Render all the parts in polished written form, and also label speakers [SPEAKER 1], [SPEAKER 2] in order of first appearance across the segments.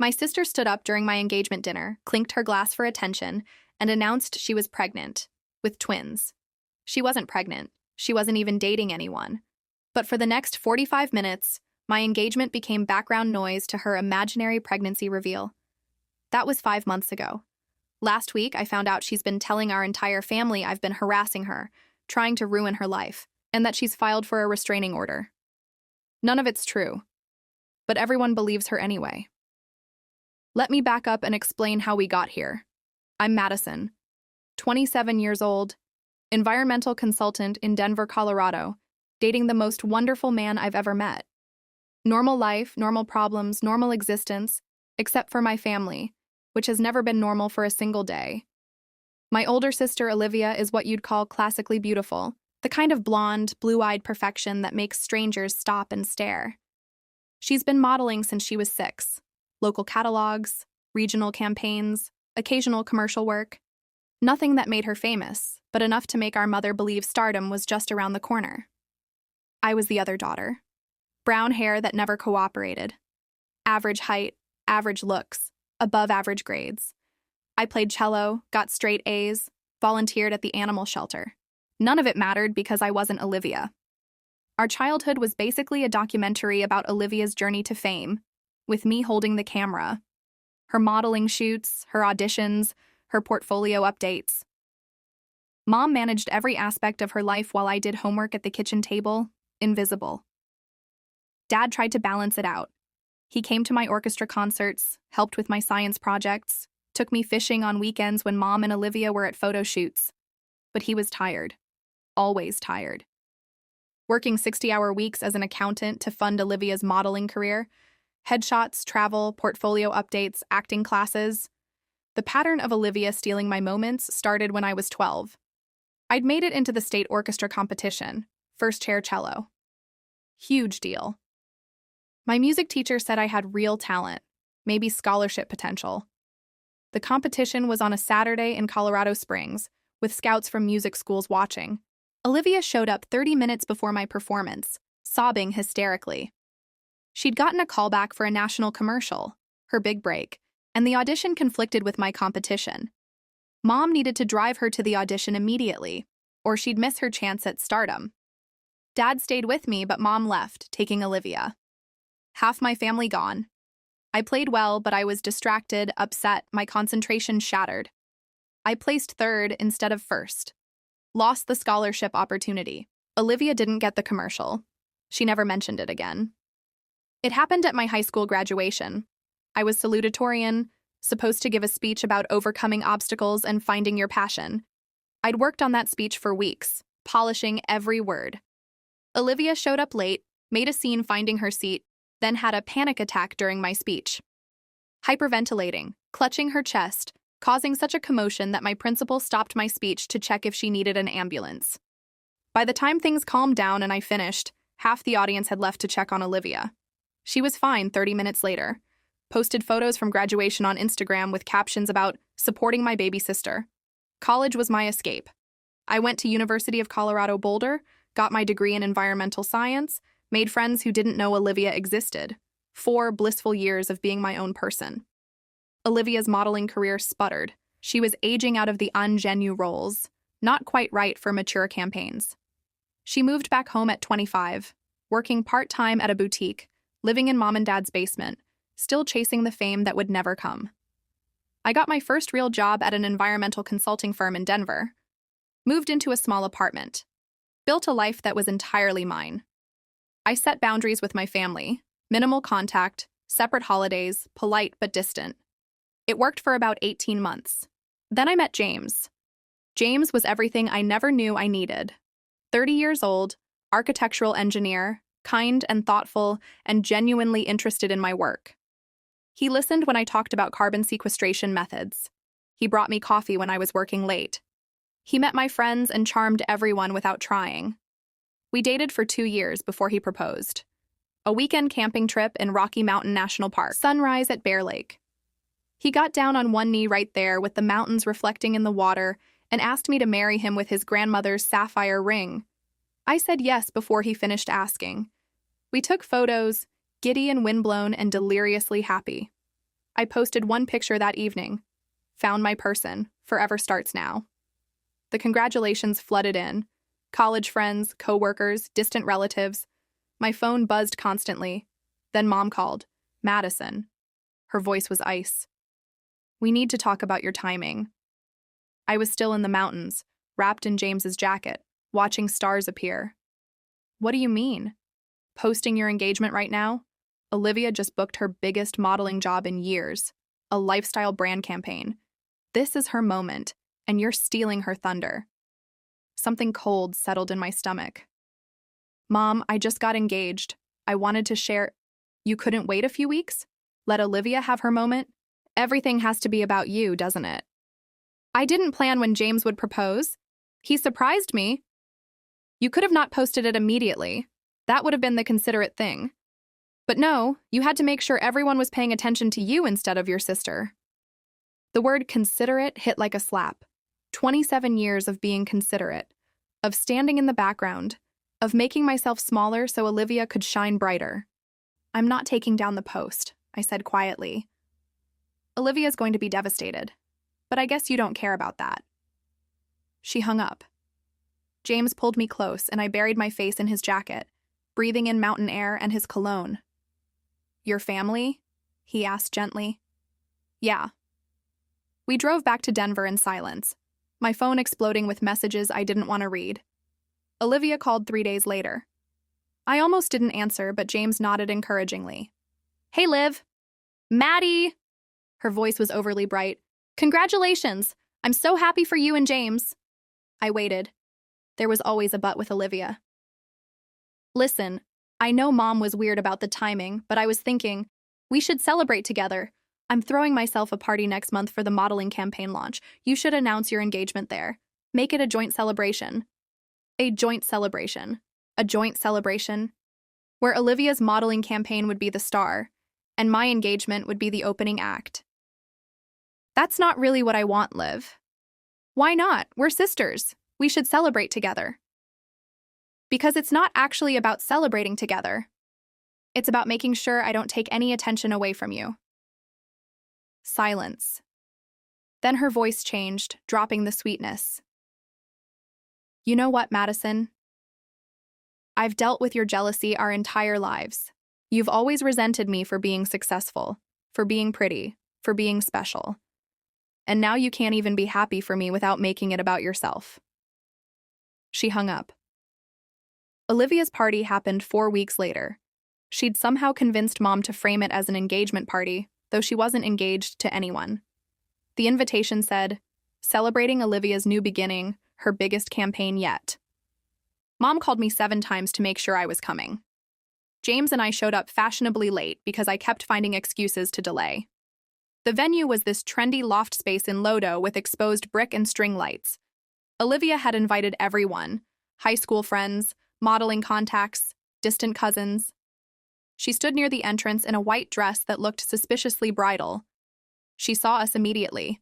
[SPEAKER 1] My sister stood up during my engagement dinner, clinked her glass for attention, and announced she was pregnant, with twins. She wasn't pregnant. She wasn't even dating anyone. But for the next 45 minutes, my engagement became background noise to her imaginary pregnancy reveal. That was 5 months ago. Last week, I found out she's been telling our entire family I've been harassing her, trying to ruin her life, and that she's filed for a restraining order. None of it's true, but everyone believes her anyway. Let me back up and explain how we got here. I'm Madison, 27 years old, environmental consultant in Denver, Colorado, dating the most wonderful man I've ever met. Normal life, normal problems, normal existence, except for my family, which has never been normal for a single day. My older sister, Olivia, is what you'd call classically beautiful, the kind of blonde, blue-eyed perfection that makes strangers stop and stare. She's been modeling since she was 6. Local catalogs, regional campaigns, occasional commercial work. Nothing that made her famous, but enough to make our mother believe stardom was just around the corner. I was the other daughter. Brown hair that never cooperated. Average height, average looks, above average grades. I played cello, got straight A's, volunteered at the animal shelter. None of it mattered because I wasn't Olivia. Our childhood was basically a documentary about Olivia's journey to fame, with me holding the camera. Her modeling shoots, her auditions, her portfolio updates. Mom managed every aspect of her life while I did homework at the kitchen table, invisible. Dad tried to balance it out. He came to my orchestra concerts, helped with my science projects, took me fishing on weekends when Mom and Olivia were at photo shoots. But he was tired. Always tired. Working 60-hour weeks as an accountant to fund Olivia's modeling career, headshots, travel, portfolio updates, acting classes. The pattern of Olivia stealing my moments started when I was 12. I'd made it into the state orchestra competition, first chair cello. Huge deal. My music teacher said I had real talent, maybe scholarship potential. The competition was on a Saturday in Colorado Springs, with scouts from music schools watching. Olivia showed up 30 minutes before my performance, sobbing hysterically. She'd gotten a callback for a national commercial, her big break, and the audition conflicted with my competition. Mom needed to drive her to the audition immediately, or she'd miss her chance at stardom. Dad stayed with me, but Mom left, taking Olivia. Half my family gone. I played well, but I was distracted, upset, my concentration shattered. I placed 3rd instead of 1st. Lost the scholarship opportunity. Olivia didn't get the commercial. She never mentioned it again. It happened at my high school graduation. I was salutatorian, supposed to give a speech about overcoming obstacles and finding your passion. I'd worked on that speech for weeks, polishing every word. Olivia showed up late, made a scene finding her seat, then had a panic attack during my speech. Hyperventilating, clutching her chest, causing such a commotion that my principal stopped my speech to check if she needed an ambulance. By the time things calmed down and I finished, half the audience had left to check on Olivia. She was fine 30 minutes later. Posted photos from graduation on Instagram with captions about supporting my baby sister. College was my escape. I went to University of Colorado Boulder, got my degree in environmental science, made friends who didn't know Olivia existed. 4 blissful years of being my own person. Olivia's modeling career sputtered. She was aging out of the ingenue roles, not quite right for mature campaigns. She moved back home at 25, working part-time at a boutique, living in Mom and Dad's basement, still chasing the fame that would never come. I got my first real job at an environmental consulting firm in Denver. Moved into a small apartment. Built a life that was entirely mine. I set boundaries with my family, minimal contact, separate holidays, polite but distant. It worked for about 18 months. Then I met James. James was everything I never knew I needed. 30 years old, architectural engineer, kind and thoughtful, and genuinely interested in my work. He listened when I talked about carbon sequestration methods. He brought me coffee when I was working late. He met my friends and charmed everyone without trying. We dated for 2 years before he proposed. A weekend camping trip in Rocky Mountain National Park. Sunrise at Bear Lake. He got down on one knee right there with the mountains reflecting in the water and asked me to marry him with his grandmother's sapphire ring. I said yes before he finished asking. We took photos, giddy and windblown and deliriously happy. I posted one picture that evening. Found my person. Forever starts now. The congratulations flooded in. College friends, coworkers, distant relatives. My phone buzzed constantly. Then Mom called. Madison. Her voice was ice. We need to talk about your timing. I was still in the mountains, wrapped in James's jacket, watching stars appear. What do you mean? Posting your engagement right now? Olivia just booked her biggest modeling job in years, a lifestyle brand campaign. This is her moment, and you're stealing her thunder. Something cold settled in my stomach. Mom, I just got engaged. I wanted to share. You couldn't wait a few weeks? Let Olivia have her moment? Everything has to be about you, doesn't it? I didn't plan when James would propose. He surprised me. You could have not posted it immediately. That would have been the considerate thing. But no, you had to make sure everyone was paying attention to you instead of your sister. The word considerate hit like a slap. 27 years of being considerate, of standing in the background, of making myself smaller so Olivia could shine brighter. I'm not taking down the post, I said quietly. Olivia's going to be devastated, but I guess you don't care about that. She hung up. James pulled me close and I buried my face in his jacket, breathing in mountain air and his cologne. Your family? He asked gently. Yeah. We drove back to Denver in silence, my phone exploding with messages I didn't want to read. Olivia called 3 days later. I almost didn't answer, but James nodded encouragingly. Hey, Liv. Maddie! Her voice was overly bright. Congratulations! I'm so happy for you and James. I waited. There was always a but with Olivia. Listen, I know Mom was weird about the timing, but I was thinking, we should celebrate together. I'm throwing myself a party next month for the modeling campaign launch. You should announce your engagement there. Make it a joint celebration. A joint celebration. A joint celebration. Where Olivia's modeling campaign would be the star, and my engagement would be the opening act. That's not really what I want, Liv. Why not? We're sisters. We should celebrate together. Because it's not actually about celebrating together. It's about making sure I don't take any attention away from you. Silence. Then her voice changed, dropping the sweetness. You know what, Madison? I've dealt with your jealousy our entire lives. You've always resented me for being successful, for being pretty, for being special. And now you can't even be happy for me without making it about yourself. She hung up. Olivia's party happened 4 weeks later. She'd somehow convinced Mom to frame it as an engagement party, though she wasn't engaged to anyone. The invitation said, celebrating Olivia's new beginning, her biggest campaign yet. Mom called me 7 times to make sure I was coming. James and I showed up fashionably late because I kept finding excuses to delay. The venue was this trendy loft space in Lodo with exposed brick and string lights. Olivia had invited everyone, high school friends, modeling contacts, distant cousins. She stood near the entrance in a white dress that looked suspiciously bridal. She saw us immediately.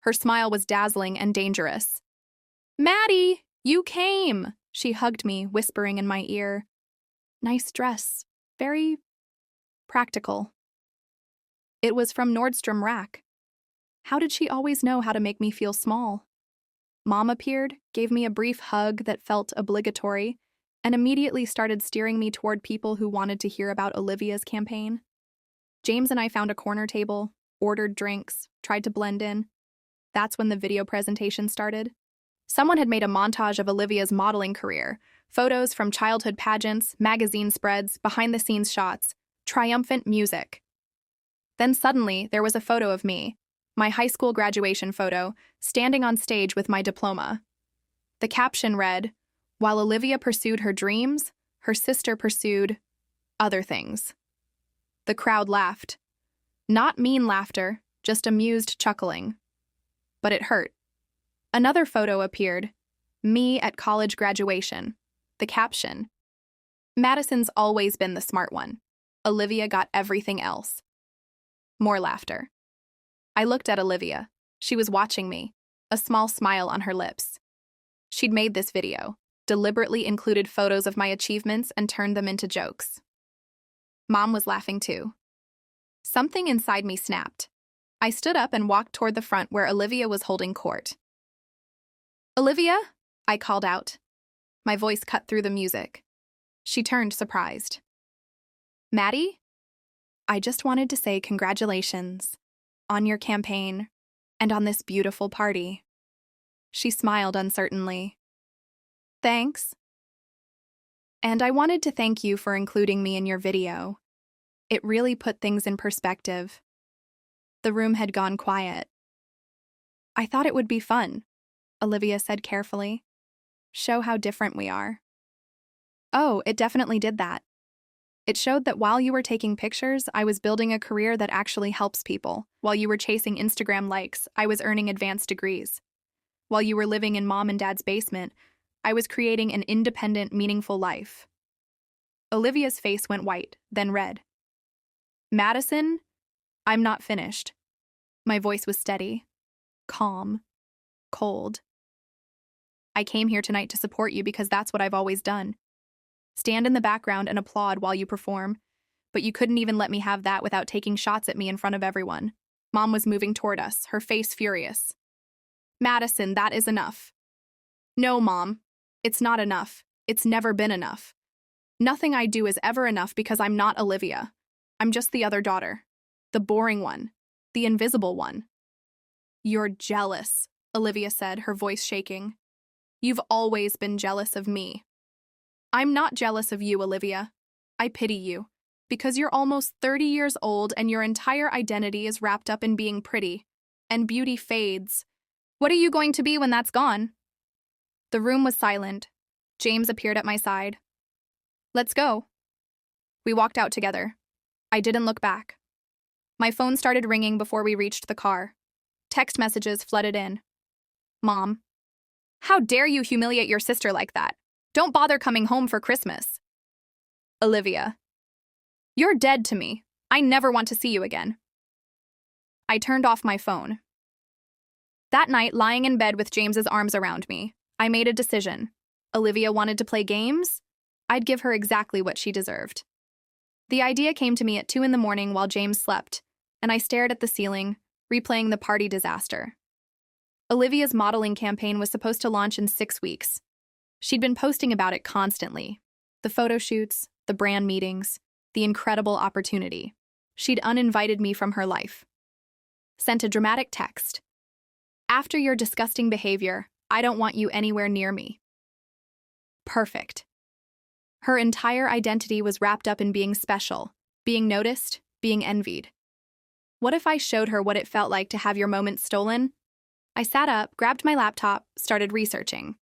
[SPEAKER 1] Her smile was dazzling and dangerous. Maddie, you came! She hugged me, whispering in my ear. Nice dress. Very practical. It was from Nordstrom Rack. How did she always know how to make me feel small? Mom appeared, gave me a brief hug that felt obligatory, and immediately started steering me toward people who wanted to hear about Olivia's campaign. James and I found a corner table, ordered drinks, tried to blend in. That's when the video presentation started. Someone had made a montage of Olivia's modeling career, photos from childhood pageants, magazine spreads, behind-the-scenes shots, triumphant music. Then suddenly, there was a photo of me, my high school graduation photo, standing on stage with my diploma. The caption read, "While Olivia pursued her dreams, her sister pursued other things." The crowd laughed. Not mean laughter, just amused chuckling. But it hurt. Another photo appeared, me at college graduation. The caption, "Madison's always been the smart one. Olivia got everything else." More laughter. I looked at Olivia. She was watching me, a small smile on her lips. She'd made this video, deliberately included photos of my achievements and turned them into jokes. Mom was laughing too. Something inside me snapped. I stood up and walked toward the front where Olivia was holding court. "Olivia?" I called out. My voice cut through the music. She turned, surprised. "Maddie? I just wanted to say congratulations on your campaign and on this beautiful party." She smiled uncertainly. "Thanks. And I wanted to thank you for including me in your video. It really put things in perspective." The room had gone quiet. "I thought it would be fun," Olivia said carefully. "Show how different we are." "Oh, it definitely did that. It showed that while you were taking pictures, I was building a career that actually helps people. While you were chasing Instagram likes, I was earning advanced degrees. While you were living in mom and dad's basement, I was creating an independent, meaningful life." Olivia's face went white, then red. "Madison, I'm not finished." My voice was steady, calm, cold. "I came here tonight to support you because that's what I've always done. Stand in the background and applaud while you perform, but you couldn't even let me have that without taking shots at me in front of everyone." Mom was moving toward us, her face furious. "Madison, that is enough." "No, Mom. It's not enough. It's never been enough. Nothing I do is ever enough because I'm not Olivia. I'm just the other daughter. The boring one. The invisible one." "You're jealous," Olivia said, her voice shaking. "You've always been jealous of me." "I'm not jealous of you, Olivia. I pity you, because you're almost 30 years old and your entire identity is wrapped up in being pretty. And beauty fades. What are you going to be when that's gone?" The room was silent. James appeared at my side. "Let's go." We walked out together. I didn't look back. My phone started ringing before we reached the car. Text messages flooded in. "Mom, how dare you humiliate your sister like that? Don't bother coming home for Christmas." "Olivia, you're dead to me. I never want to see you again." I turned off my phone. That night, lying in bed with James's arms around me, I made a decision. Olivia wanted to play games? I'd give her exactly what she deserved. The idea came to me at 2 a.m. while James slept, and I stared at the ceiling, replaying the party disaster. Olivia's modeling campaign was supposed to launch in 6 weeks. She'd been posting about it constantly. The photo shoots, the brand meetings, the incredible opportunity. She'd uninvited me from her life. Sent a dramatic text. "After your disgusting behavior, I don't want you anywhere near me." Perfect. Her entire identity was wrapped up in being special, being noticed, being envied. What if I showed her what it felt like to have your moments stolen? I sat up, grabbed my laptop, started researching.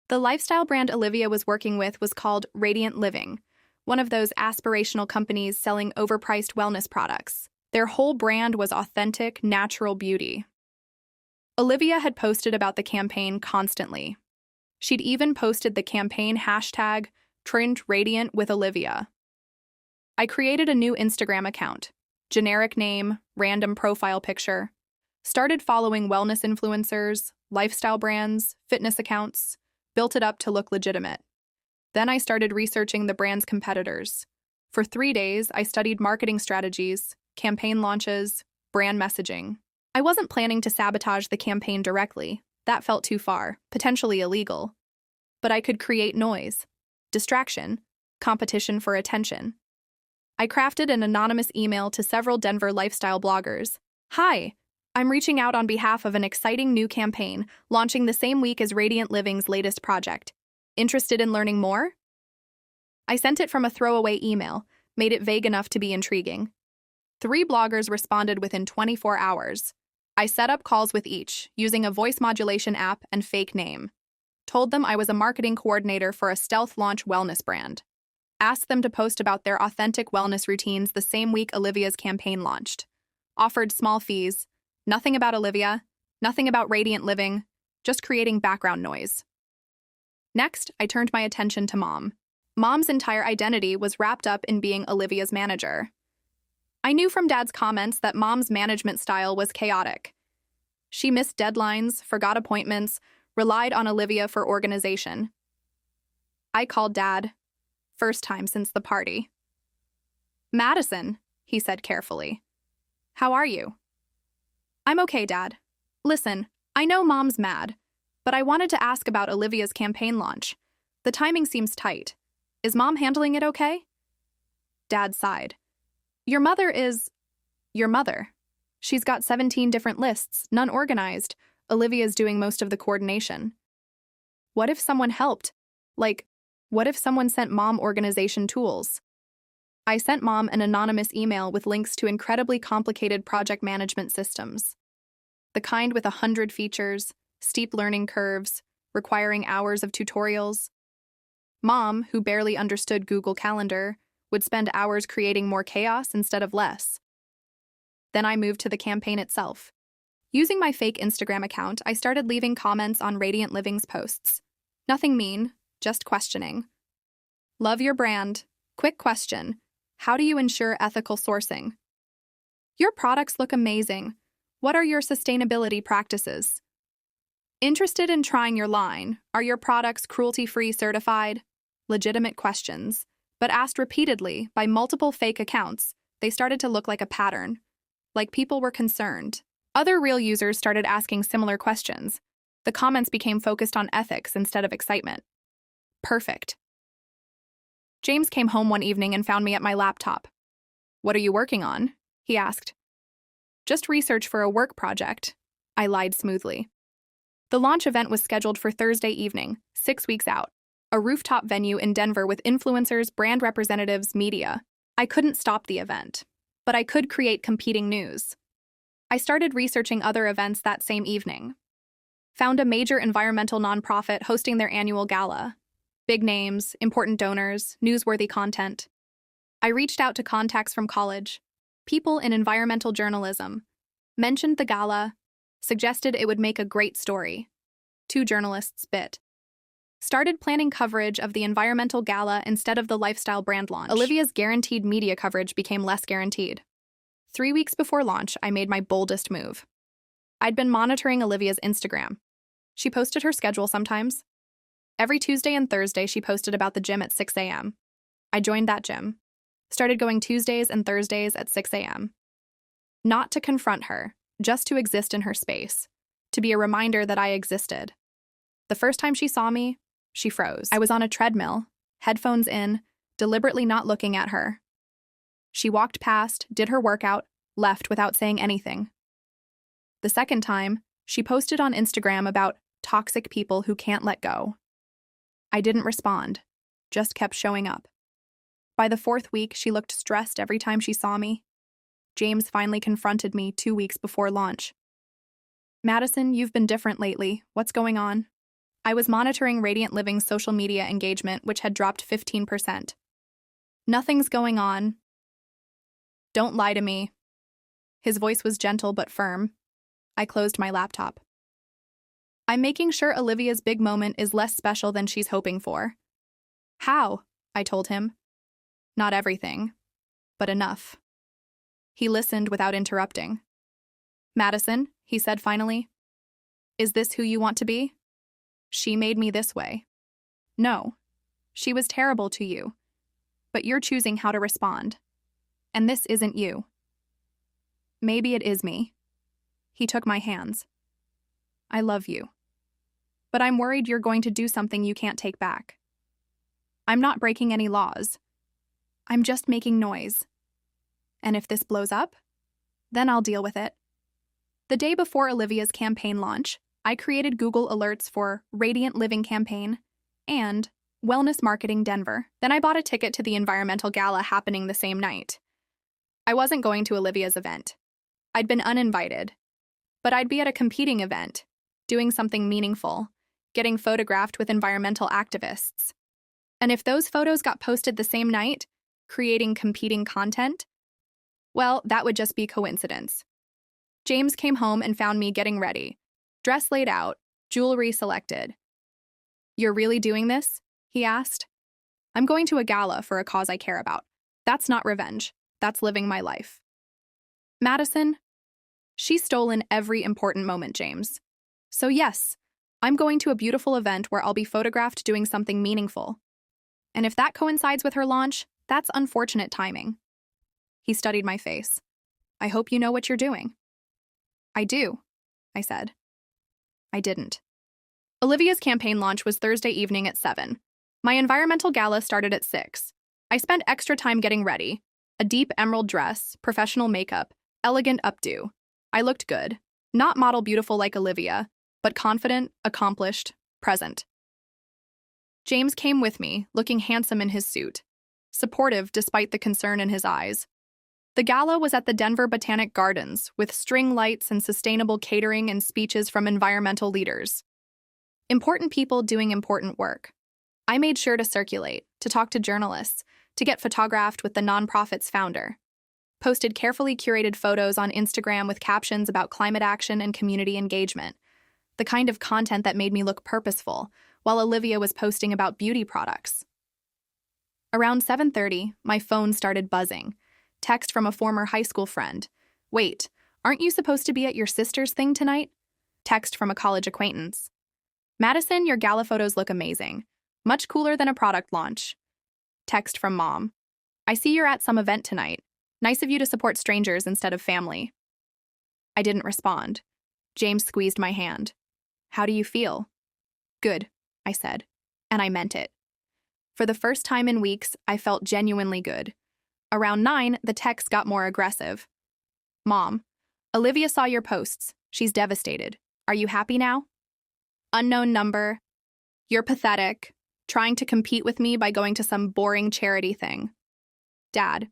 [SPEAKER 1] The lifestyle brand Olivia was working with was called Radiant Living, one of those aspirational companies selling overpriced wellness products. Their whole brand was authentic, natural beauty. Olivia had posted about the campaign constantly. She'd even posted the campaign hashtag #TrendRadiant with Olivia. I created a new Instagram account, generic name, random profile picture, started following wellness influencers, lifestyle brands, fitness accounts, built it up to look legitimate. Then I started researching the brand's competitors. For 3 days, I studied marketing strategies, campaign launches, brand messaging. I wasn't planning to sabotage the campaign directly. That felt too far, potentially illegal. But I could create noise, distraction, competition for attention. I crafted an anonymous email to several Denver lifestyle bloggers. "Hi, I'm reaching out on behalf of an exciting new campaign launching the same week as Radiant Living's latest project. Interested in learning more?" I sent it from a throwaway email, made it vague enough to be intriguing. 3 bloggers responded within 24 hours. I set up calls with each, using a voice modulation app and fake name. Told them I was a marketing coordinator for a stealth launch wellness brand. Asked them to post about their authentic wellness routines the same week Olivia's campaign launched. Offered small fees. Nothing about Olivia, nothing about Radiant Living, just creating background noise. Next, I turned my attention to Mom. Mom's entire identity was wrapped up in being Olivia's manager. I knew from Dad's comments that Mom's management style was chaotic. She missed deadlines, forgot appointments, relied on Olivia for organization. I called Dad. First time since the party. "Madison," he said carefully, How are you? I'm okay, Dad. Listen, I know Mom's mad, but I wanted to ask about Olivia's campaign launch. The timing seems tight. Is Mom handling it okay? Dad sighed. Your mother is... Your mother. She's got 17 different lists, none organized. Olivia's doing most of the coordination. What if someone helped? Like, what if someone sent Mom organization tools? I sent Mom an anonymous email with links to incredibly complicated project management systems. The kind with 100 features, steep learning curves, requiring hours of tutorials. Mom, who barely understood Google Calendar, would spend hours creating more chaos instead of less. Then I moved to the campaign itself. Using my fake Instagram account, I started leaving comments on Radiant Living's posts. Nothing mean, just questioning. Love your brand. Quick question. How do you ensure ethical sourcing? Your products look amazing. What are your sustainability practices? Interested in trying your line? Are your products cruelty-free certified? Legitimate questions, but asked repeatedly by multiple fake accounts. They started to look like a pattern. Like people were concerned. Other real users started asking similar questions. The comments became focused on ethics instead of excitement. Perfect. James came home one evening and found me at my laptop. What are you working on? He asked. Just research for a work project. I lied smoothly. The launch event was scheduled for Thursday evening, 6 weeks out. A rooftop venue in Denver with influencers, brand representatives, media. I couldn't stop the event, but I could create competing news. I started researching other events that same evening. Found a major environmental nonprofit hosting their annual gala. Big names, important donors, newsworthy content. I reached out to contacts from college, people in environmental journalism, mentioned the gala, suggested it would make a great story. 2 journalists bit. Started planning coverage of the environmental gala instead of the lifestyle brand launch. Olivia's guaranteed media coverage became less guaranteed. 3 weeks before launch, I made my boldest move. I'd been monitoring Olivia's Instagram. She posted her schedule sometimes. Every Tuesday and Thursday, she posted about the gym at 6 a.m. I joined that gym. Started going Tuesdays and Thursdays at 6 a.m. Not to confront her, just to exist in her space. To be a reminder that I existed. The first time she saw me, she froze. I was on a treadmill, headphones in, deliberately not looking at her. She walked past, did her workout, left without saying anything. The second time, she posted on Instagram about toxic people who can't let go. I didn't respond, just kept showing up. By the 4th week, she looked stressed every time she saw me. James finally confronted me 2 weeks before launch. Madison, you've been different lately. What's going on? I was monitoring Radiant Living's social media engagement, which had dropped 15%. Nothing's going on. Don't lie to me. His voice was gentle but firm. I closed my laptop. I'm making sure Olivia's big moment is less special than she's hoping for. How? I told him. Not everything, but enough. He listened without interrupting. Madison, he said finally, is this who you want to be? She made me this way. No, she was terrible to you, but you're choosing how to respond. And this isn't you. Maybe it is me. He took my hands. I love you. But I'm worried you're going to do something you can't take back. I'm not breaking any laws. I'm just making noise. And if this blows up, then I'll deal with it. The day before Olivia's campaign launch, I created Google alerts for Radiant Living Campaign and Wellness Marketing Denver. Then I bought a ticket to the environmental gala happening the same night. I wasn't going to Olivia's event. I'd been uninvited. But I'd be at a competing event, doing something meaningful, getting photographed with environmental activists. And if those photos got posted the same night, creating competing content, well, that would just be coincidence. James came home and found me getting ready, dress laid out, jewelry selected. You're really doing this? He asked. I'm going to a gala for a cause I care about. That's not revenge. That's living my life. Madison, she's stolen every important moment, James. So yes, I'm going to a beautiful event where I'll be photographed doing something meaningful. And if that coincides with her launch, that's unfortunate timing. He studied my face. I hope you know what you're doing. I do, I said. I didn't. Olivia's campaign launch was Thursday evening at 7. My environmental gala started at 6. I spent extra time getting ready. A deep emerald dress, professional makeup, elegant updo. I looked good. Not model beautiful like Olivia, but confident, accomplished, present. James came with me, looking handsome in his suit, supportive despite the concern in his eyes. The gala was at the Denver Botanic Gardens, with string lights and sustainable catering and speeches from environmental leaders. Important people doing important work. I made sure to circulate, to talk to journalists, to get photographed with the nonprofit's founder. Posted carefully curated photos on Instagram with captions about climate action and community engagement. The kind of content that made me look purposeful, while Olivia was posting about beauty products. Around 7:30, my phone started buzzing. Text from a former high school friend. Wait, aren't you supposed to be at your sister's thing tonight? Text from a college acquaintance. Madison, your gala photos look amazing. Much cooler than a product launch. Text from mom. I see you're at some event tonight. Nice of you to support strangers instead of family. I didn't respond. James squeezed my hand. How do you feel? Good, I said, and I meant it. For the first time in weeks, I felt genuinely good. Around 9, the text got more aggressive. Mom, Olivia saw your posts. She's devastated. Are you happy now? Unknown number. You're pathetic. Trying to compete with me by going to some boring charity thing. Dad.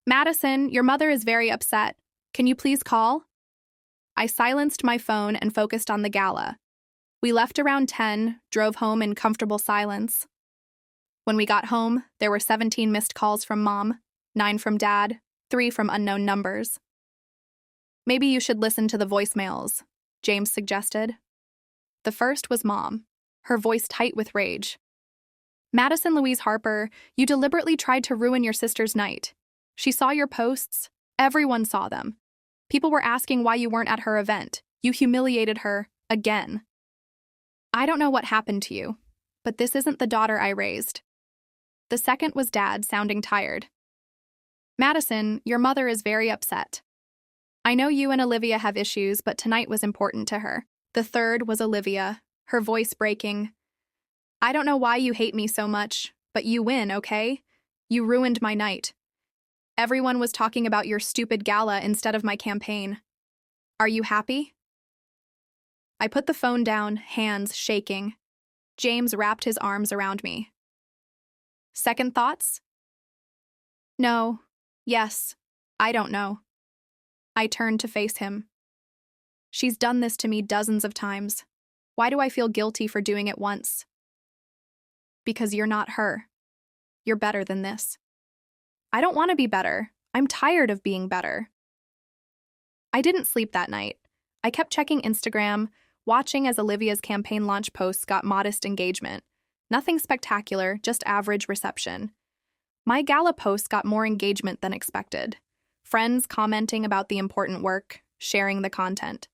[SPEAKER 1] Madison, your mother is very upset. Can you please call? I silenced my phone and focused on the gala. We left around 10, drove home in comfortable silence. When we got home, there were 17 missed calls from Mom, 9 from Dad, 3 from unknown numbers. Maybe you should listen to the voicemails, James suggested. The first was Mom, her voice tight with rage. Madison Louise Harper, you deliberately tried to ruin your sister's night. She saw your posts. Everyone saw them. People were asking why you weren't at her event. You humiliated her, again. I don't know what happened to you, but this isn't the daughter I raised. The second was Dad, sounding tired. Madison, your mother is very upset. I know you and Olivia have issues, but tonight was important to her. The third was Olivia, her voice breaking. I don't know why you hate me so much, but you win, okay? You ruined my night. Everyone was talking about your stupid gala instead of my campaign. Are you happy? I put the phone down, hands shaking. James wrapped his arms around me. Second thoughts? No. Yes. I don't know. I turned to face him. She's done this to me dozens of times. Why do I feel guilty for doing it once? Because you're not her. You're better than this. I don't want to be better. I'm tired of being better. I didn't sleep that night. I kept checking Instagram, watching as Olivia's campaign launch posts got modest engagement. Nothing spectacular, just average reception. My gala posts got more engagement than expected. Friends commenting about the important work, sharing the content.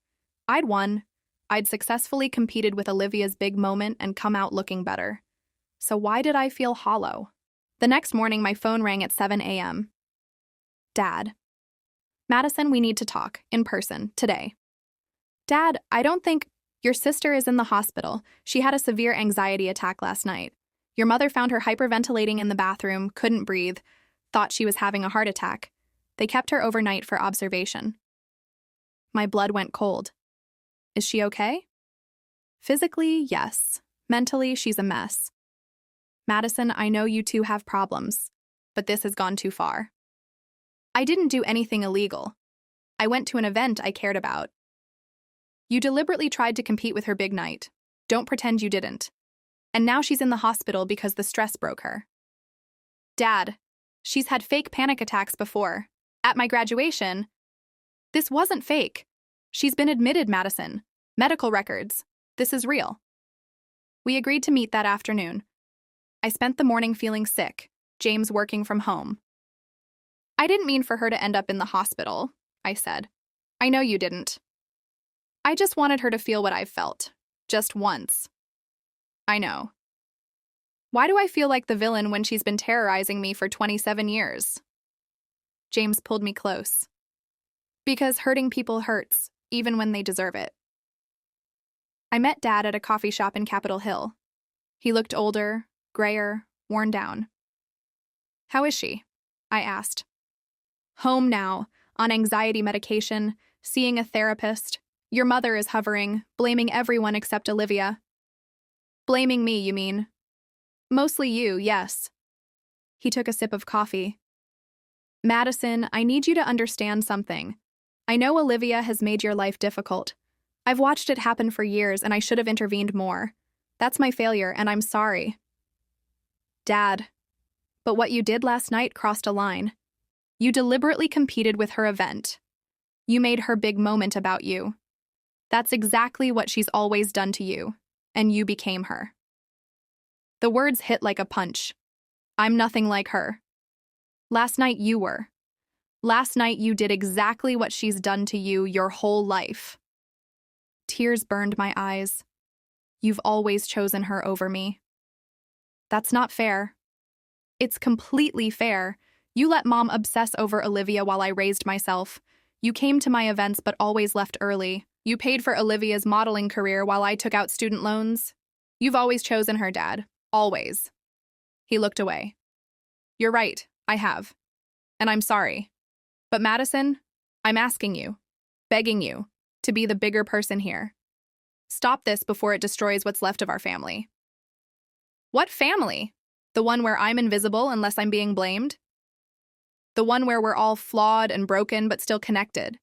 [SPEAKER 1] I'd won. I'd successfully competed with Olivia's big moment and come out looking better. So why did I feel hollow? The next morning, my phone rang at 7 a.m. Dad. Madison, we need to talk, in person, today. Dad, I don't think... Your sister is in the hospital. She had a severe anxiety attack last night. Your mother found her hyperventilating in the bathroom, couldn't breathe, thought she was having a heart attack. They kept her overnight for observation. My blood went cold. Is she okay? Physically, yes. Mentally, she's a mess. Madison, I know you two have problems, but this has gone too far. I didn't do anything illegal. I went to an event I cared about. You deliberately tried to compete with her big night. Don't pretend you didn't. And now she's in the hospital because the stress broke her. Dad, she's had fake panic attacks before. At my graduation, this wasn't fake. She's been admitted, Madison. Medical records. This is real. We agreed to meet that afternoon. I spent the morning feeling sick, James working from home. I didn't mean for her to end up in the hospital, I said. I know you didn't. I just wanted her to feel what I've felt. Just once. I know. Why do I feel like the villain when she's been terrorizing me for 27 years? James pulled me close. Because hurting people hurts, even when they deserve it. I met Dad at a coffee shop in Capitol Hill. He looked older, grayer, worn down. "How is she?" I asked. "Home now, on anxiety medication, seeing a therapist. Your mother is hovering, blaming everyone except Olivia." "Blaming me, you mean?" "Mostly you, yes." He took a sip of coffee. "Madison, I need you to understand something. I know Olivia has made your life difficult. I've watched it happen for years and I should have intervened more. That's my failure and I'm sorry." "Dad, but what you did last night crossed a line. You deliberately competed with her event. You made her big moment about you. That's exactly what she's always done to you, and you became her." The words hit like a punch. I'm nothing like her. Last night you were. Last night you did exactly what she's done to you your whole life. Tears burned my eyes. You've always chosen her over me. That's not fair. It's completely fair. You let Mom obsess over Olivia while I raised myself. You came to my events but always left early. You paid for Olivia's modeling career while I took out student loans. You've always chosen her, Dad. Always. He looked away. You're right, I have. And I'm sorry. But Madison, I'm asking you, begging you, to be the bigger person here. Stop this before it destroys what's left of our family. What family? The one where I'm invisible unless I'm being blamed? The one where we're all flawed and broken but still connected?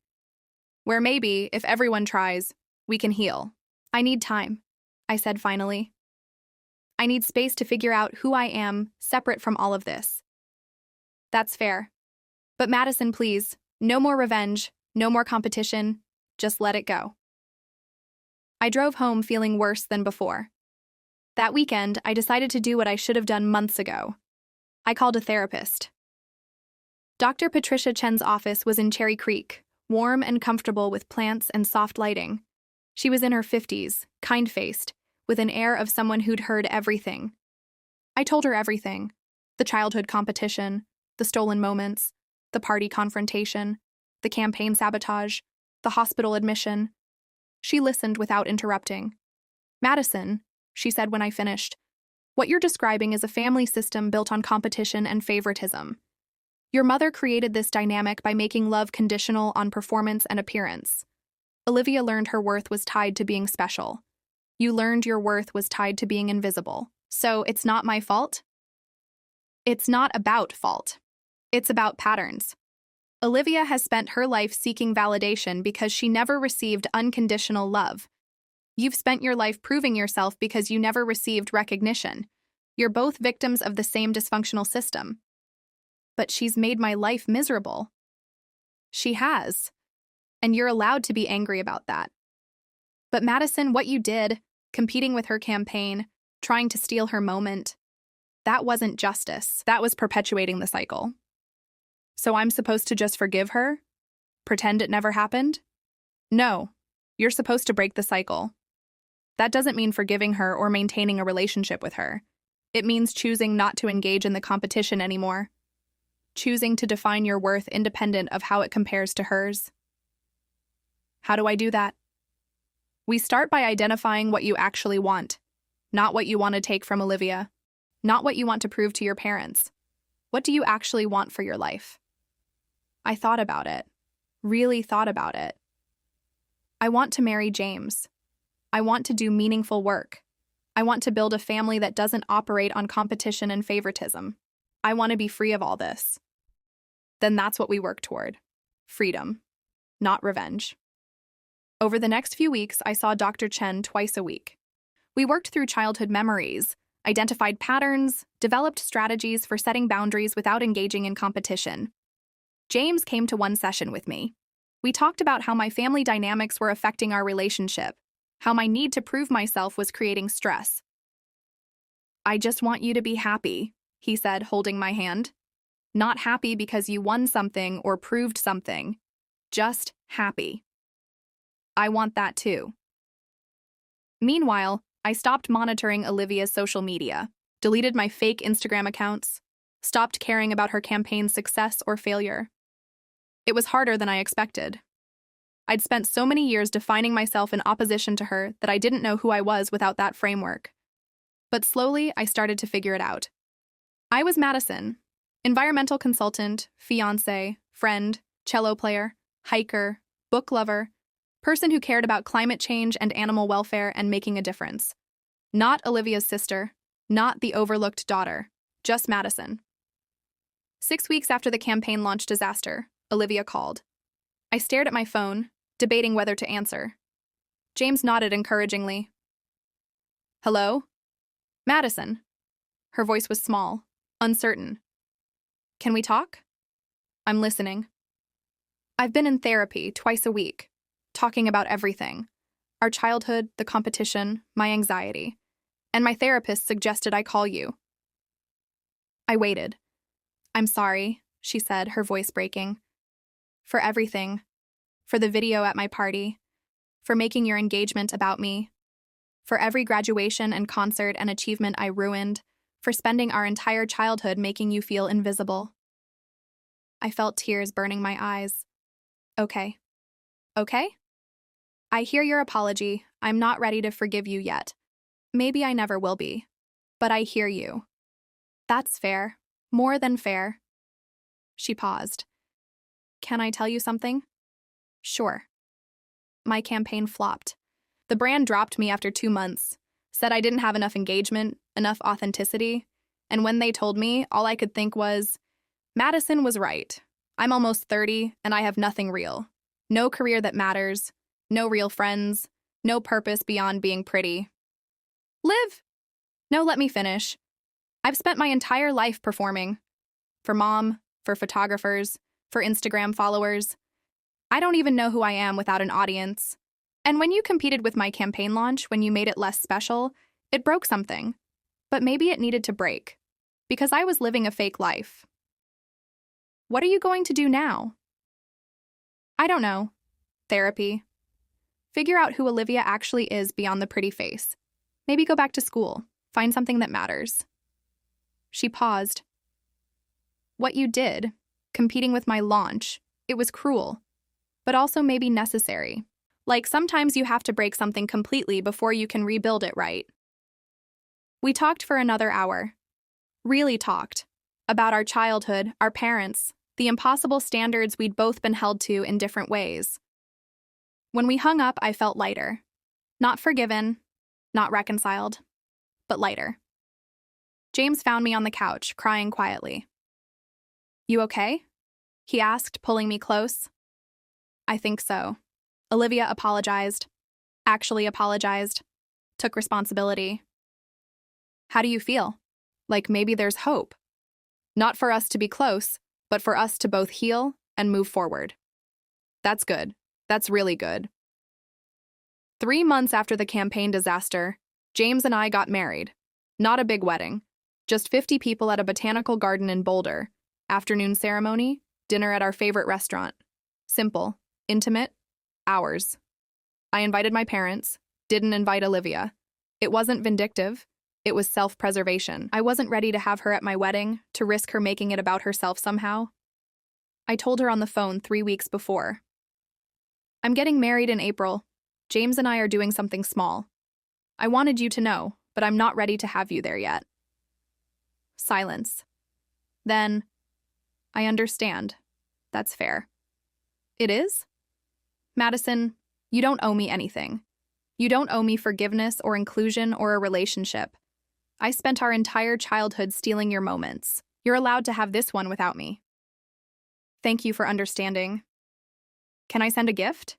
[SPEAKER 1] Where maybe, if everyone tries, we can heal. I need time, I said finally. I need space to figure out who I am, separate from all of this. That's fair. But Madison, please, no more revenge, no more competition, just let it go. I drove home feeling worse than before. That weekend, I decided to do what I should have done months ago. I called a therapist. Dr. Patricia Chen's office was in Cherry Creek, warm and comfortable with plants and soft lighting. She was in her 50s, kind-faced, with an air of someone who'd heard everything. I told her everything: the childhood competition, the stolen moments, the party confrontation, the campaign sabotage, the hospital admission. She listened without interrupting. "Madison," she said when I finished, "what you're describing is a family system built on competition and favoritism. Your mother created this dynamic by making love conditional on performance and appearance. Olivia learned her worth was tied to being special. You learned your worth was tied to being invisible. So it's not my fault?" It's not about fault. It's about patterns. Olivia has spent her life seeking validation because she never received unconditional love. You've spent your life proving yourself because you never received recognition. You're both victims of the same dysfunctional system. But she's made my life miserable. She has. And you're allowed to be angry about that. But Madison, what you did, competing with her campaign, trying to steal her moment, that wasn't justice. That was perpetuating the cycle. So I'm supposed to just forgive her? Pretend it never happened? No. You're supposed to break the cycle. That doesn't mean forgiving her or maintaining a relationship with her. It means choosing not to engage in the competition anymore. Choosing to define your worth independent of how it compares to hers. How do I do that? We start by identifying what you actually want, not what you want to take from Olivia, not what you want to prove to your parents. What do you actually want for your life? I thought about it, really thought about it. I want to marry James. I want to do meaningful work. I want to build a family that doesn't operate on competition and favoritism. I want to be free of all this. Then that's what we work toward. Freedom, not revenge. Over the next few weeks, I saw Dr. Chen twice a week. We worked through childhood memories, identified patterns, developed strategies for setting boundaries without engaging in competition. James came to one session with me. We talked about how my family dynamics were affecting our relationship, how my need to prove myself was creating stress. "I just want you to be happy," he said, holding my hand. "Not happy because you won something or proved something. Just happy. I want that too." Meanwhile, I stopped monitoring Olivia's social media, deleted my fake Instagram accounts, stopped caring about her campaign's success or failure. It was harder than I expected. I'd spent so many years defining myself in opposition to her that I didn't know who I was without that framework. But slowly, I started to figure it out. I was Madison, environmental consultant, fiancé, friend, cello player, hiker, book lover, person who cared about climate change and animal welfare and making a difference. Not Olivia's sister, not the overlooked daughter, just Madison. 6 weeks after the campaign launch disaster, Olivia called. I stared at my phone, debating whether to answer. James nodded encouragingly. Hello? Madison. Her voice was small, uncertain. Can we talk? I'm listening. I've been in therapy twice a week, talking about everything. Our childhood, the competition, my anxiety. And my therapist suggested I call you. I waited. I'm sorry, she said, her voice breaking. For everything. For the video at my party. For making your engagement about me. For every graduation and concert and achievement I ruined. For spending our entire childhood making you feel invisible. I felt tears burning my eyes. Okay. Okay? I hear your apology. I'm not ready to forgive you yet. Maybe I never will be. But I hear you. That's fair. More than fair. She paused. Can I tell you something? Sure. My campaign flopped. The brand dropped me after 2 months, said I didn't have enough engagement, enough authenticity, and when they told me, all I could think was, Madison was right. I'm almost 30, and I have nothing real. No career that matters, no real friends, no purpose beyond being pretty. Live! No, let me finish. I've spent my entire life performing. For mom, for photographers, for Instagram followers. I don't even know who I am without an audience. And when you competed with my campaign launch, when you made it less special, it broke something. But maybe it needed to break. Because I was living a fake life. What are you going to do now? I don't know. Therapy. Figure out who Olivia actually is beyond the pretty face. Maybe go back to school. Find something that matters. She paused. What you did, competing with my launch, it was cruel. But also maybe necessary. Like sometimes you have to break something completely before you can rebuild it right. We talked for another hour. Really talked. About our childhood, our parents, the impossible standards we'd both been held to in different ways. When we hung up, I felt lighter. Not forgiven, not reconciled, but lighter. James found me on the couch, crying quietly. You okay? He asked, pulling me close. I think so. Olivia apologized. Actually apologized. Took responsibility. How do you feel? Like maybe there's hope. Not for us to be close, but for us to both heal and move forward. That's good. That's really good. 3 months after the campaign disaster, James and I got married. Not a big wedding. Just 50 people at a botanical garden in Boulder. Afternoon ceremony, dinner at our favorite restaurant. Simple, intimate, ours. I invited my parents, didn't invite Olivia. It wasn't vindictive. It was self-preservation. I wasn't ready to have her at my wedding, to risk her making it about herself somehow. I told her on the phone 3 weeks before. I'm getting married in April. James and I are doing something small. I wanted you to know, but I'm not ready to have you there yet. Silence. Then, I understand. That's fair. It is? Madison, you don't owe me anything. You don't owe me forgiveness or inclusion or a relationship. I spent our entire childhood stealing your moments. You're allowed to have this one without me. Thank you for understanding. Can I send a gift?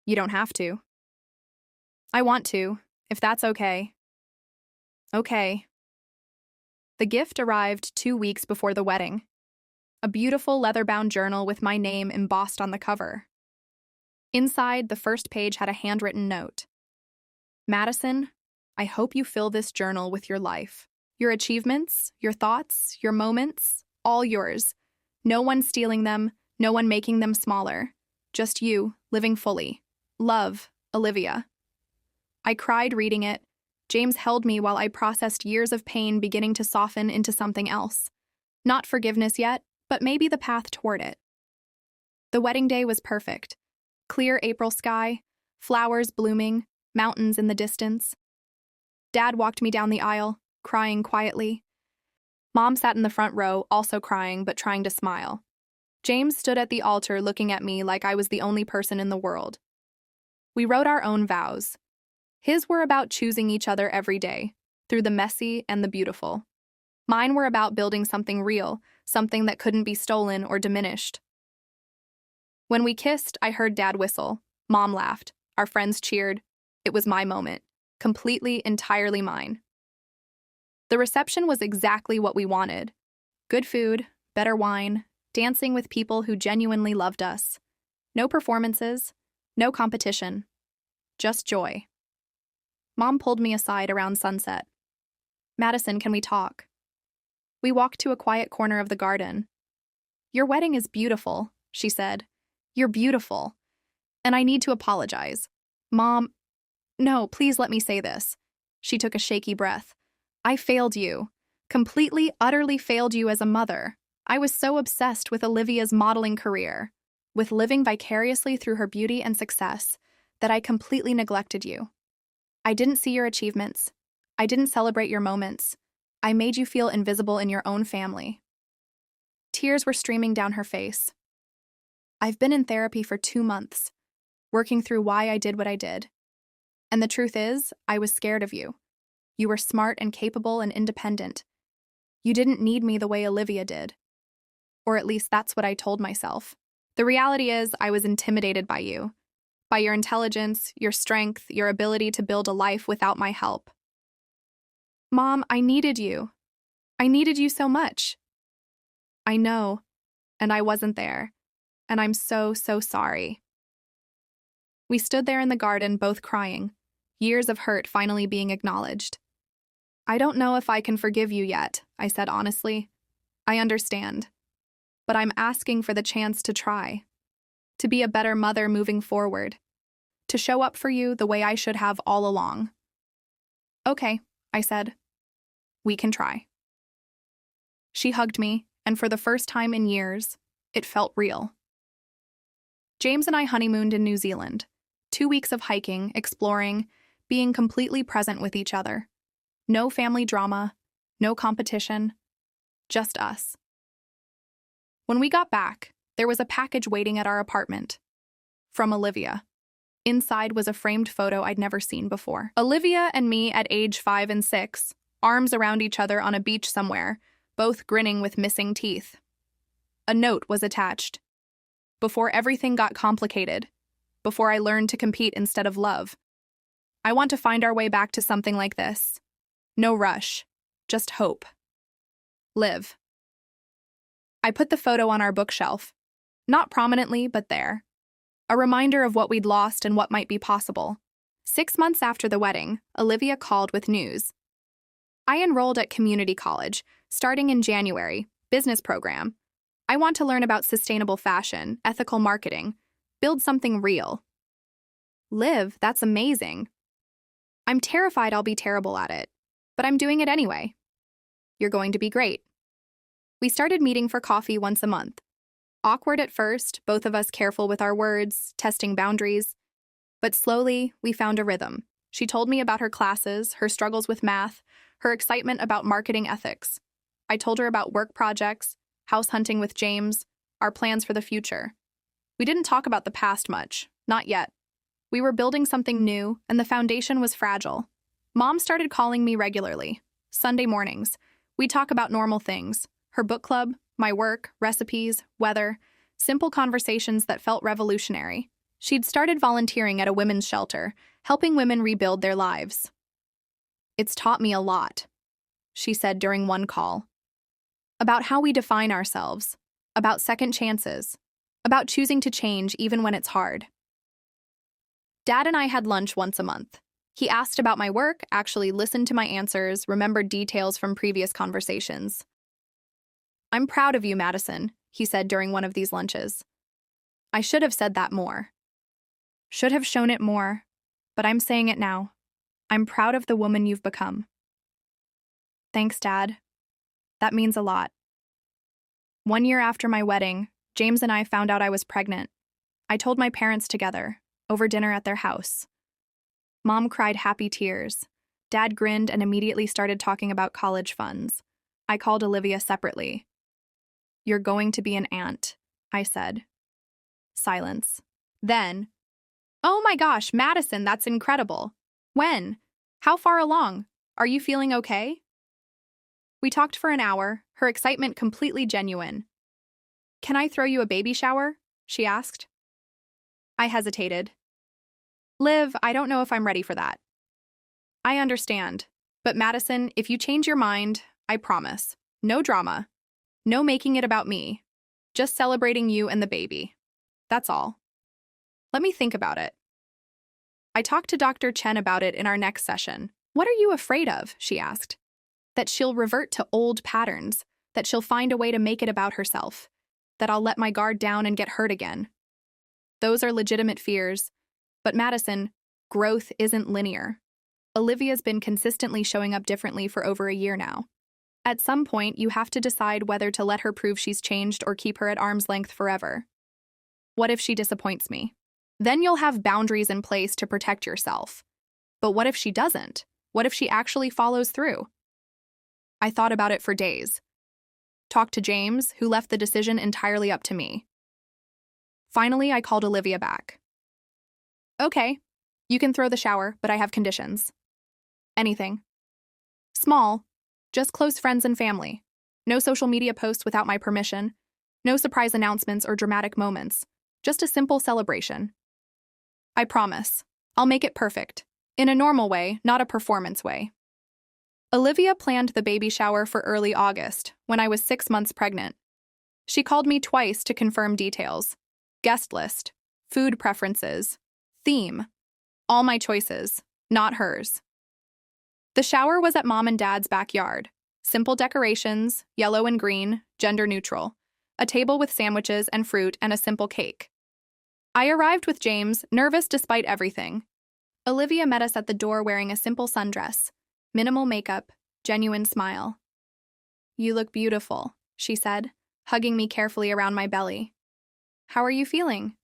[SPEAKER 1] You don't have to. I want to, if that's okay. Okay. The gift arrived 2 weeks before the wedding. A beautiful leather-bound journal with my name embossed on the cover. Inside, the first page had a handwritten note. Madison, I hope you fill this journal with your life. Your achievements, your thoughts, your moments, all yours. No one stealing them, no one making them smaller. Just you, living fully. Love, Olivia. I cried reading it. James held me while I processed years of pain beginning to soften into something else. Not forgiveness yet, but maybe the path toward it. The wedding day was perfect. Clear April sky, flowers blooming, mountains in the distance. Dad walked me down the aisle, crying quietly. Mom sat in the front row, also crying but trying to smile. James stood at the altar looking at me like I was the only person in the world. We wrote our own vows. His were about choosing each other every day, through the messy and the beautiful. Mine were about building something real, something that couldn't be stolen or diminished. When we kissed, I heard Dad whistle. Mom laughed. Our friends cheered. It was my moment. Completely, entirely mine. The reception was exactly what we wanted. Good food, better wine, dancing with people who genuinely loved us. No performances, no competition. Just joy. Mom pulled me aside around sunset. "Madison, can we talk?" We walked to a quiet corner of the garden. "Your wedding is beautiful," she said. "You're beautiful. And I need to apologize." "Mom, no, please let me say this." She took a shaky breath. "I failed you. Completely, utterly failed you as a mother. I was so obsessed with Olivia's modeling career, with living vicariously through her beauty and success, that I completely neglected you. I didn't see your achievements. I didn't celebrate your moments. I made you feel invisible in your own family." Tears were streaming down her face. "I've been in therapy for 2 months, working through why I did what I did. And the truth is, I was scared of you. You were smart and capable and independent. You didn't need me the way Olivia did. Or at least that's what I told myself. The reality is, I was intimidated by you. By your intelligence, your strength, your ability to build a life without my help. Mom, I needed you. I needed you so much." "I know, and I wasn't there. And I'm so, so sorry." We stood there in the garden, both crying, years of hurt finally being acknowledged. "I don't know if I can forgive you yet," I said honestly. "I understand. But I'm asking for the chance to try. To be a better mother moving forward. To show up for you the way I should have all along." "Okay," I said. "We can try." She hugged me, and for the first time in years, it felt real. James and I honeymooned in New Zealand. 2 weeks of hiking, exploring, being completely present with each other. No family drama, no competition, just us. When we got back, there was a package waiting at our apartment. From Olivia. Inside was a framed photo I'd never seen before. Olivia and me at age 5 and 6, arms around each other on a beach somewhere, both grinning with missing teeth. A note was attached. "Before everything got complicated. Before I learned to compete instead of love. I want to find our way back to something like this. No rush. Just hope. Live." I put the photo on our bookshelf. Not prominently, but there. A reminder of what we'd lost and what might be possible. 6 months after the wedding, Olivia called with news. "I enrolled at community college, starting in January, business program. I want to learn about sustainable fashion, ethical marketing, build something real." "Live, that's amazing." "I'm terrified I'll be terrible at it, but I'm doing it anyway." "You're going to be great." We started meeting for coffee once a month. Awkward at first, both of us careful with our words, testing boundaries. But slowly, we found a rhythm. She told me about her classes, her struggles with math, her excitement about marketing ethics. I told her about work projects, house hunting with James, our plans for the future. We didn't talk about the past much, not yet. We were building something new, and the foundation was fragile. Mom started calling me regularly. Sunday mornings. We'd talk about normal things. Her book club, my work, recipes, weather, simple conversations that felt revolutionary. She'd started volunteering at a women's shelter, helping women rebuild their lives. "It's taught me a lot," she said during one call. About how we define ourselves, about second chances, about choosing to change even when it's hard. Dad and I had lunch once a month. He asked about my work, actually listened to my answers, remembered details from previous conversations. "I'm proud of you, Madison," he said during one of these lunches. I should have said that more. Should have shown it more, but I'm saying it now. I'm proud of the woman you've become. Thanks, Dad. That means a lot. 1 year after my wedding, James and I found out I was pregnant. I told my parents together, over dinner at their house. Mom cried happy tears. Dad grinned and immediately started talking about college funds. I called Olivia separately. "You're going to be an aunt," I said. Silence. Then, "Oh my gosh, Madison, that's incredible. When? How far along? Are you feeling okay?" We talked for an hour, her excitement completely genuine. "Can I throw you a baby shower?" she asked. I hesitated. "Liv, I don't know if I'm ready for that." "I understand. But Madison, if you change your mind, I promise. No drama. No making it about me. Just celebrating you and the baby. That's all. Let me think about it." I talked to Dr. Chen about it in our next session. "What are you afraid of?" she asked. "That she'll revert to old patterns, that she'll find a way to make it about herself, that I'll let my guard down and get hurt again." Those are legitimate fears. But Madison, growth isn't linear. Olivia's been consistently showing up differently for over a year now. At some point, you have to decide whether to let her prove she's changed or keep her at arm's length forever. What if she disappoints me? Then you'll have boundaries in place to protect yourself. But what if she doesn't? What if she actually follows through? I thought about it for days. Talked to James, who left the decision entirely up to me. Finally, I called Olivia back. "Okay, you can throw the shower, but I have conditions." "Anything?" "Small. Just close friends and family. No social media posts without my permission. No surprise announcements or dramatic moments. Just a simple celebration." "I promise. I'll make it perfect. In a normal way, not a performance way." Olivia planned the baby shower for early August, when I was 6 months pregnant. She called me twice to confirm details. Guest list, food preferences, theme. All my choices, not hers. The shower was at Mom and Dad's backyard. Simple decorations, yellow and green, gender neutral. A table with sandwiches and fruit and a simple cake. I arrived with James, nervous despite everything. Olivia met us at the door wearing a simple sundress. Minimal makeup, genuine smile. "You look beautiful," she said, hugging me carefully around my belly. "How are you feeling?"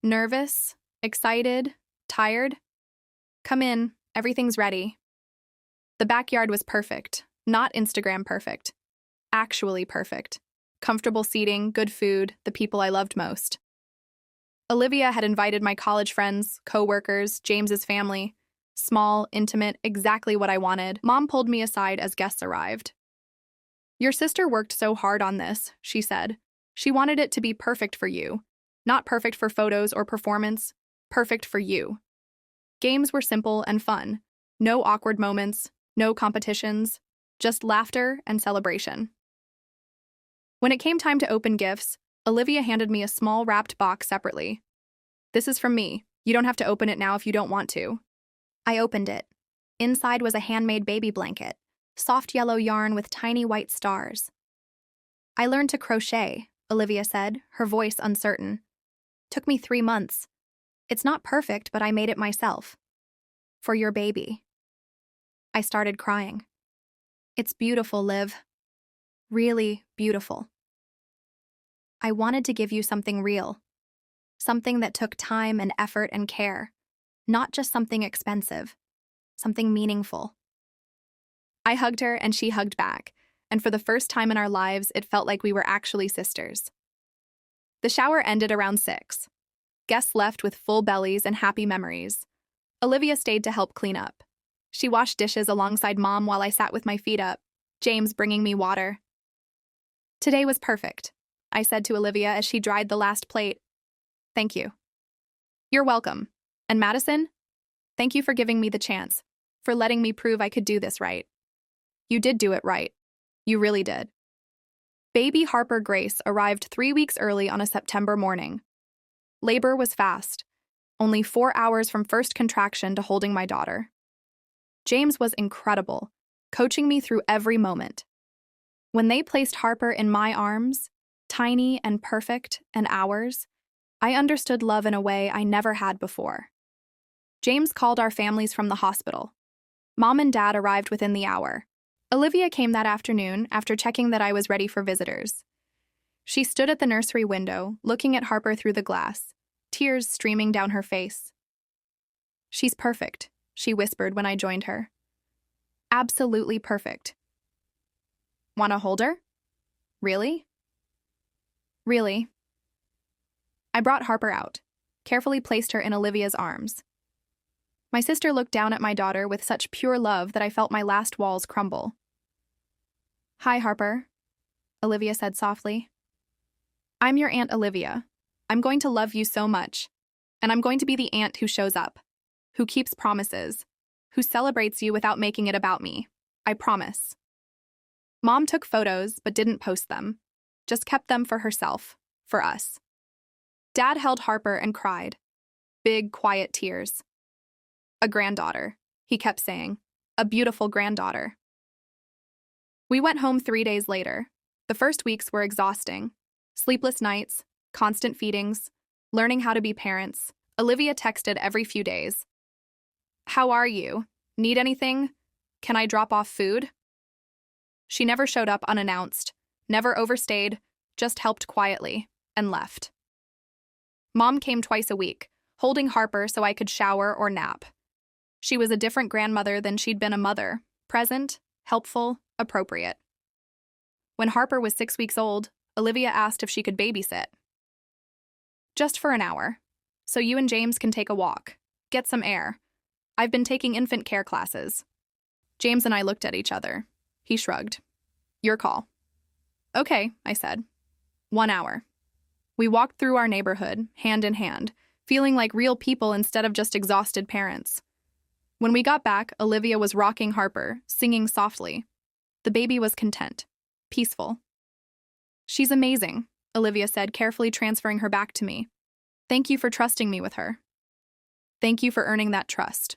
[SPEAKER 1] "Nervous, excited, tired?" "Come in, everything's ready." The backyard was perfect, not Instagram perfect. Actually perfect. Comfortable seating, good food, the people I loved most. Olivia had invited my college friends, co-workers, James's family. Small, intimate, exactly what I wanted. Mom pulled me aside as guests arrived. "Your sister worked so hard on this," she said. "She wanted it to be perfect for you. Not perfect for photos or performance, perfect for you." Games were simple and fun. No awkward moments, no competitions, just laughter and celebration. When it came time to open gifts, Olivia handed me a small wrapped box separately. "This is from me. You don't have to open it now if you don't want to." I opened it. Inside was a handmade baby blanket, soft yellow yarn with tiny white stars. "I learned to crochet," Olivia said, her voice uncertain. "Took me 3 months. It's not perfect, but I made it myself. For your baby." I started crying. "It's beautiful, Liv. Really beautiful. I wanted to give you something real. Something that took time and effort and care. Not just something expensive. Something meaningful." I hugged her and she hugged back, and for the first time in our lives, it felt like we were actually sisters. The shower ended around 6. Guests left with full bellies and happy memories. Olivia stayed to help clean up. She washed dishes alongside Mom while I sat with my feet up, James bringing me water. "Today was perfect," I said to Olivia as she dried the last plate. "Thank you." "You're welcome. And Madison, thank you for giving me the chance, for letting me prove I could do this right. You did do it right. You really did." Baby Harper Grace arrived 3 weeks early on a September morning. Labor was fast, only 4 hours from first contraction to holding my daughter. James was incredible, coaching me through every moment. When they placed Harper in my arms, tiny and perfect and ours, I understood love in a way I never had before. James called our families from the hospital. Mom and Dad arrived within the hour. Olivia came that afternoon after checking that I was ready for visitors. She stood at the nursery window, looking at Harper through the glass. tears streaming down her face. "She's perfect," she whispered when I joined her. "Absolutely perfect." "Want to hold her?" "Really?" "Really." I brought Harper out, carefully placed her in Olivia's arms. My sister looked down at my daughter with such pure love that I felt my last walls crumble. "Hi, Harper," Olivia said softly. "I'm your Aunt Olivia. I'm going to love you so much, and I'm going to be the aunt who shows up, who keeps promises, who celebrates you without making it about me. I promise." Mom took photos but didn't post them, just kept them for herself, for us. Dad held Harper and cried. Big, quiet tears. "A granddaughter," he kept saying. "A beautiful granddaughter." We went home 3 days later. The first weeks were exhausting. Sleepless nights, constant feedings, learning how to be parents. Olivia texted every few days. "How are you? Need anything? Can I drop off food?" She never showed up unannounced, never overstayed, just helped quietly, and left. Mom came twice a week, holding Harper so I could shower or nap. She was a different grandmother than she'd been a mother, present, helpful, appropriate. When Harper was 6 weeks old, Olivia asked if she could babysit. "Just for an hour, so you and James can take a walk, get some air. I've been taking infant care classes." James and I looked at each other. He shrugged. "Your call." "Okay," I said. 1 hour. We walked through our neighborhood, hand in hand, feeling like real people instead of just exhausted parents. When we got back, Olivia was rocking Harper, singing softly. The baby was content, peaceful. "She's amazing," Olivia said, carefully transferring her back to me. "Thank you for trusting me with her." "Thank you for earning that trust."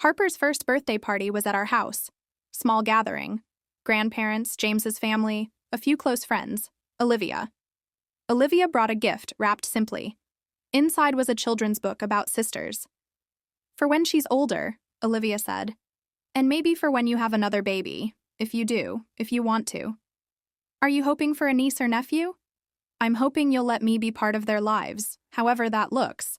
[SPEAKER 1] Harper's first birthday party was at our house. Small gathering. Grandparents, James's family, a few close friends, Olivia. Olivia brought a gift wrapped simply. Inside was a children's book about sisters. "For when she's older," Olivia said. "And maybe for when you have another baby, if you want to. Are you hoping for a niece or nephew? I'm hoping you'll let me be part of their lives, however that looks."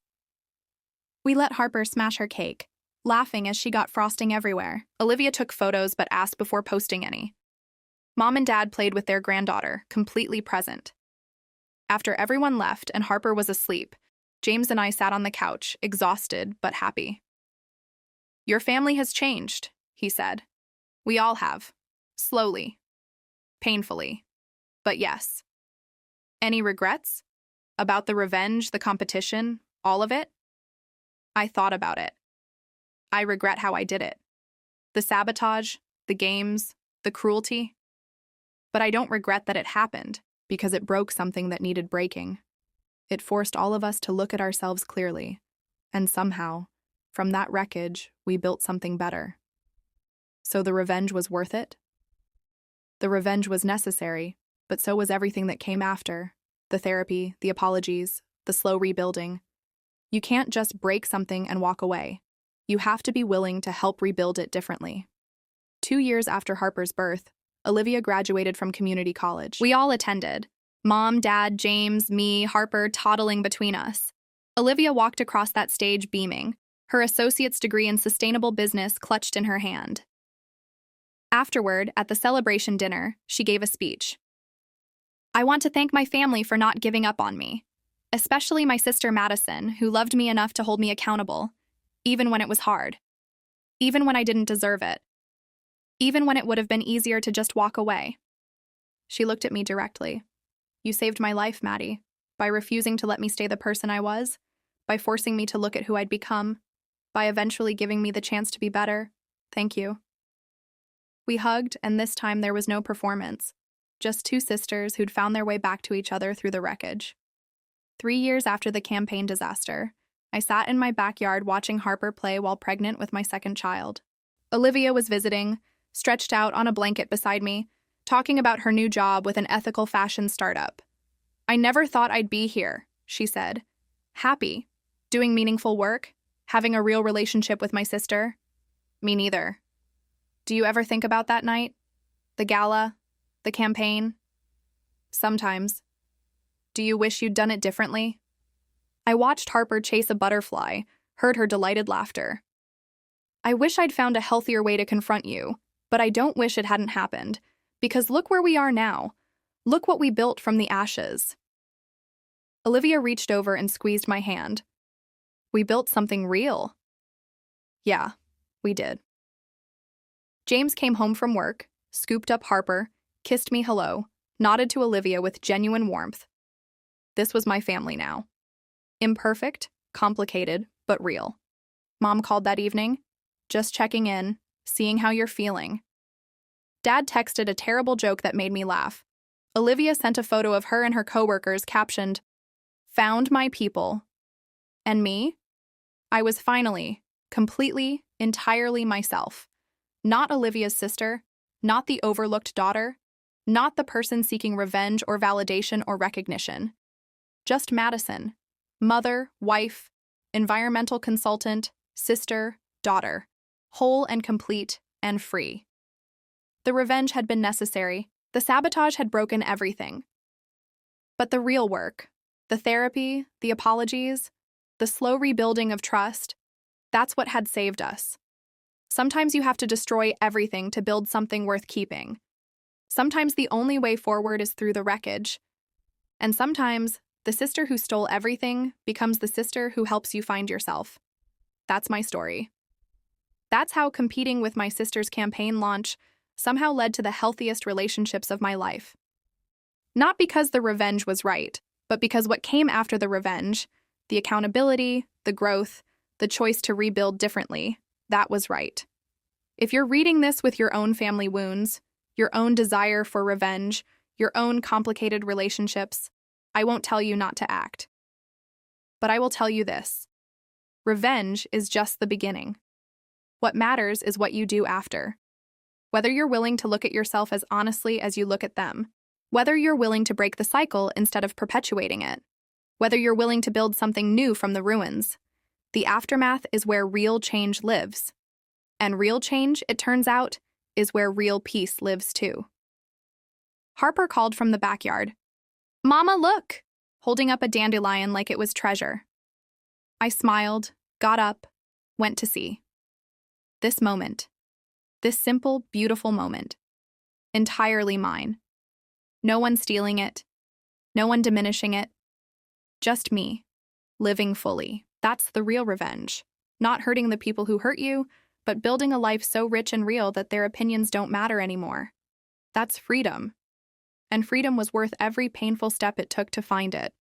[SPEAKER 1] We let Harper smash her cake, laughing as she got frosting everywhere. Olivia took photos but asked before posting any. Mom and Dad played with their granddaughter, completely present. After everyone left and Harper was asleep, James and I sat on the couch, exhausted but happy. "Your family has changed," he said. "We all have. Slowly. Painfully. But yes." "Any regrets? About the revenge, the competition, all of it?" I thought about it. I regret how I did it. The sabotage, the games, the cruelty. But I don't regret that it happened, because it broke something that needed breaking. It forced all of us to look at ourselves clearly, and somehow, from that wreckage, we built something better. So the revenge was worth it? The revenge was necessary, but so was everything that came after. The therapy, the apologies, the slow rebuilding. You can't just break something and walk away. You have to be willing to help rebuild it differently. 2 years after Harper's birth, Olivia graduated from community college. We all attended. Mom, Dad, James, me, Harper toddling between us. Olivia walked across that stage beaming, her associate's degree in sustainable business clutched in her hand. Afterward, at the celebration dinner, she gave a speech. "I want to thank my family for not giving up on me, especially my sister Madison, who loved me enough to hold me accountable, even when it was hard, even when I didn't deserve it, even when it would have been easier to just walk away." She looked at me directly. "You saved my life, Maddie, by refusing to let me stay the person I was, by forcing me to look at who I'd become, by eventually giving me the chance to be better. Thank you." We hugged, and this time there was no performance, just two sisters who'd found their way back to each other through the wreckage. 3 years after the campaign disaster, I sat in my backyard watching Harper play while pregnant with my second child. Olivia was visiting, stretched out on a blanket beside me, talking about her new job with an ethical fashion startup. "I never thought I'd be here," she said. "Happy, doing meaningful work, having a real relationship with my sister." Me neither. Do you ever think about that night? The gala? The campaign? Sometimes. Do you wish you'd done it differently? I watched Harper chase a butterfly, heard her delighted laughter. I wish I'd found a healthier way to confront you, but I don't wish it hadn't happened, because look where we are now. Look what we built from the ashes. Olivia reached over and squeezed my hand. We built something real. Yeah, we did. James came home from work, scooped up Harper, kissed me hello, nodded to Olivia with genuine warmth. This was my family now. Imperfect, complicated, but real. Mom called that evening, just checking in, seeing how you're feeling. Dad texted a terrible joke that made me laugh. Olivia sent a photo of her and her coworkers captioned, "Found my people." And me? I was finally, completely, entirely myself. Not Olivia's sister, not the overlooked daughter, not the person seeking revenge or validation or recognition. Just Madison, mother, wife, environmental consultant, sister, daughter, whole and complete and free. The revenge had been necessary. The sabotage had broken everything. But the real work, the therapy, the apologies, the slow rebuilding of trust, that's what had saved us. Sometimes you have to destroy everything to build something worth keeping. Sometimes the only way forward is through the wreckage. And sometimes the sister who stole everything becomes the sister who helps you find yourself. That's my story. That's how competing with my sister's campaign launch somehow led to the healthiest relationships of my life. Not because the revenge was right, but because what came after the revenge, the accountability, the growth, the choice to rebuild differently, that was right. If you're reading this with your own family wounds, your own desire for revenge, your own complicated relationships, I won't tell you not to act. But I will tell you this. Revenge is just the beginning. What matters is what you do after. Whether you're willing to look at yourself as honestly as you look at them, whether you're willing to break the cycle instead of perpetuating it, whether you're willing to build something new from the ruins, the aftermath is where real change lives. And real change, it turns out, is where real peace lives too. Harper called from the backyard. "Mama, look!" holding up a dandelion like it was treasure. I smiled, got up, went to see. This moment, this simple, beautiful moment, entirely mine. No one stealing it, no one diminishing it, just me, living fully. That's the real revenge. Not hurting the people who hurt you, but building a life so rich and real that their opinions don't matter anymore. That's freedom. And freedom was worth every painful step it took to find it.